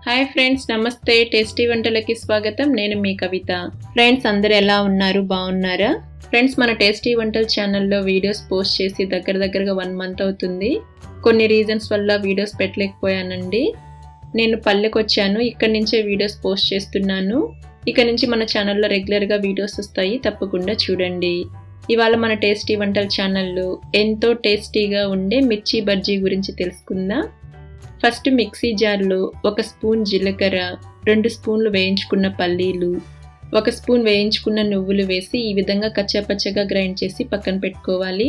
Hi friends, నమస్తే. Tasty వంటలకి స్వాగతం. నేను మీ కవిత. ఫ్రెండ్స్, అందరు ఎలా ఉన్నారు? బాగున్నారా? ఫ్రెండ్స్, మన టేస్టీ వంటల ఛానల్లో వీడియోస్ పోస్ట్ చేసి దగ్గరగా 1 మంత్ అవుతుంది. కొన్ని రీజన్స్ వల్ల వీడియోస్ పెట్టలేకపోయానండి. నేను పల్లెకి వచ్చాను, ఇక్కడి నుంచే వీడియోస్ పోస్ట్ చేస్తున్నాను. ఇక నుంచి మన ఛానల్లో రెగ్యులర్గా వీడియోస్ వస్తాయి, తప్పకుండా చూడండి. ఇవాళ మన టేస్టీ వంటల ఛానల్లో ఎంతో టేస్టీగా ఉండే మిర్చి బజ్జీ గురించి తెలుసుకుందాం. ఫస్ట్ మిక్సీ జార్లో 1 స్పూన్ జీలకర్ర, 2 స్పూన్లు వేయించుకున్న పల్లీలు, 1 స్పూన్ వేయించుకున్న నువ్వులు వేసి ఈ విధంగా కచ్చాపచ్చగా గ్రైండ్ చేసి పక్కన పెట్టుకోవాలి.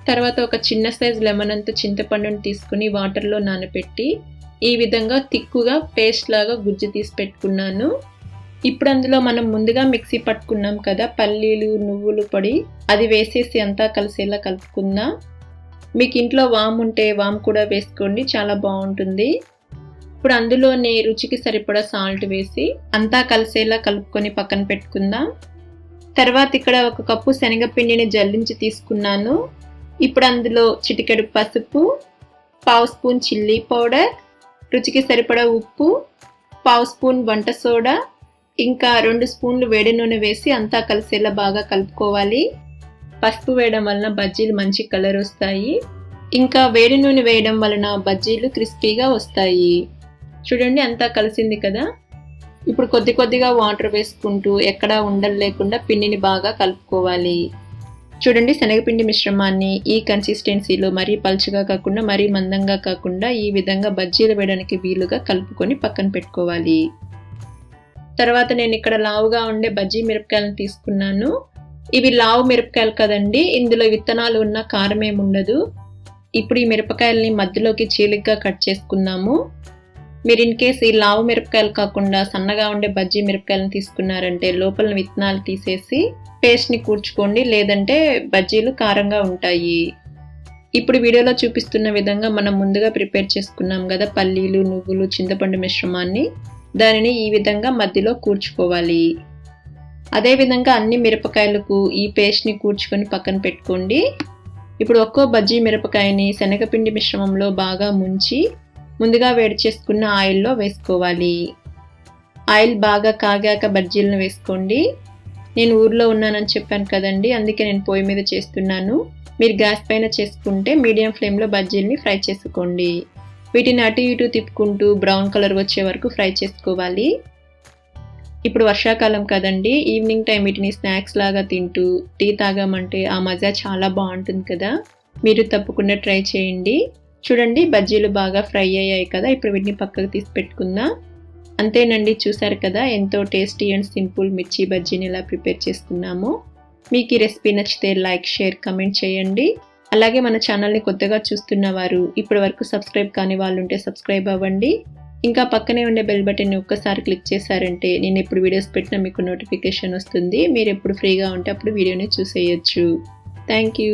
తర్వాత ఒక చిన్న సైజ్ లెమన్ అంత చింతపండుని తీసుకుని వాటర్లో నానబెట్టి ఈ విధంగా తిక్కుగా పేస్ట్ లాగా గుజ్జు తీసి పెట్టుకున్నాను. ఇప్పుడు అందులో మనం ముందుగా మిక్సీ పట్టుకున్నాం కదా పల్లీలు నువ్వులు పొడి, అది వేసేసి అంతా కలిసేలా కలుపుకుందాం. మీకు ఇంట్లో వాము ఉంటే వాము కూడా వేసుకోండి, చాలా బాగుంటుంది. ఇప్పుడు అందులోనే రుచికి సరిపడా సాల్ట్ వేసి అంతా కలిసేలా కలుపుకొని పక్కన పెట్టుకుందాం. తర్వాత ఇక్కడ 1 కప్పు శనగపిండిని జల్లించి తీసుకున్నాను. ఇప్పుడు అందులో చిటికెడు పసుపు, 1/2 స్పూన్ చిల్లీ పౌడర్, రుచికి సరిపడా ఉప్పు, 1/2 స్పూన్ వంట సోడా, ఇంకా 2 స్పూన్లు వేడి నూనె వేసి అంతా కలిసేలా బాగా కలుపుకోవాలి. పసుపు వేయడం వలన బజ్జీలు మంచి కలర్ వస్తాయి, ఇంకా వేడి నూనె వేయడం వలన బజ్జీలు క్రిస్పీగా వస్తాయి. చూడండి, అంతా కలిసింది కదా. ఇప్పుడు కొద్దిగా వాటర్ వేసుకుంటూ ఎక్కడా ఉండలు లేకుండా పిండిని బాగా కలుపుకోవాలి. చూడండి, శనగపిండి మిశ్రమాన్ని ఈ కన్సిస్టెన్సీలో మరీ పలుచగా కాకుండా మరీ మందంగా కాకుండా ఈ విధంగా బజ్జీలు వేయడానికి వీలుగా కలుపుకొని పక్కన పెట్టుకోవాలి. తర్వాత నేను ఇక్కడ లావుగా ఉండే బజ్జీ మిరపకాయలను తీసుకున్నాను. ఇవి లావు మిరపకాయలు కదండి, ఇందులో విత్తనాలు ఉన్న కారం ఏమి ఉండదు. ఇప్పుడు ఈ మిరపకాయలని మధ్యలోకి చీలికగా కట్ చేసుకుందాము. మీరు ఇన్ కేస్ ఈ లావు మిరపకాయలు కాకుండా సన్నగా ఉండే బజ్జీ మిరపకాయలను తీసుకున్నారంటే లోపల విత్తనాలు తీసేసి పేస్ట్ని కూర్చుకోండి, లేదంటే బజ్జీలు కారంగా ఉంటాయి. ఇప్పుడు వీడియోలో చూపిస్తున్న విధంగా మనం ముందుగా ప్రిపేర్ చేసుకున్నాం కదా పల్లీలు నువ్వులు చింతపండు మిశ్రమాన్ని, దానిని ఈ విధంగా మధ్యలో కూర్చుకోవాలి. అదేవిధంగా అన్ని మిరపకాయలకు ఈ పేస్ట్ని కూర్చుకొని పక్కన పెట్టుకోండి. ఇప్పుడు ఒక్కో బజ్జీ మిరపకాయని శనగపిండి మిశ్రమంలో బాగా ముంచి ముందుగా వేడి చేసుకున్న ఆయిల్లో వేసుకోవాలి. ఆయిల్ బాగా కాగాక బజ్జీలను వేసుకోండి. నేను ఊర్లో ఉన్నానని చెప్పాను కదండి, అందుకే నేను పొయ్యి మీద చేస్తున్నాను. మీరు గ్యాస్ పైన చేసుకుంటే మీడియం ఫ్లేమ్లో బజ్జీలని ఫ్రై చేసుకోండి. వీటిని అటు ఇటు తిప్పుకుంటూ బ్రౌన్ కలర్ వచ్చే వరకు ఫ్రై చేసుకోవాలి. ఇప్పుడు వర్షాకాలం కదండి, ఈవినింగ్ టైం వీటిని స్నాక్స్ లాగా తింటూ టీ తాగామంటే ఆ మజా చాలా బాగుంటుంది కదా. మీరు తప్పకుండా ట్రై చేయండి. చూడండి, బజ్జీలు బాగా ఫ్రై అయ్యాయి కదా. ఇప్పుడు వీటిని పక్కకు తీసి పెట్టుకుందాం. అంతేనండి, చూసారు కదా ఎంతో టేస్టీ అండ్ సింపుల్ మిర్చి బజ్జీని ఎలా ప్రిపేర్ చేసుకున్నామో. మీకు ఈ రెసిపీ నచ్చితే లైక్ షేర్ కమెంట్ చేయండి. అలాగే మన ఛానల్ని కొత్తగా చూస్తున్న వారు ఇప్పటి వరకు సబ్స్క్రైబ్ కాని వాళ్ళు ఉంటే సబ్స్క్రైబ్ అవ్వండి. ఇంకా పక్కనే ఉండే బెల్ బటన్ని ఒక్కసారి క్లిక్ చేశారంటే నేను ఎప్పుడు వీడియోస్ పెట్టినా మీకు నోటిఫికేషన్ వస్తుంది. మీరు ఎప్పుడు ఫ్రీగా ఉంటే అప్పుడు వీడియోని చూసేయచ్చు. Thank you.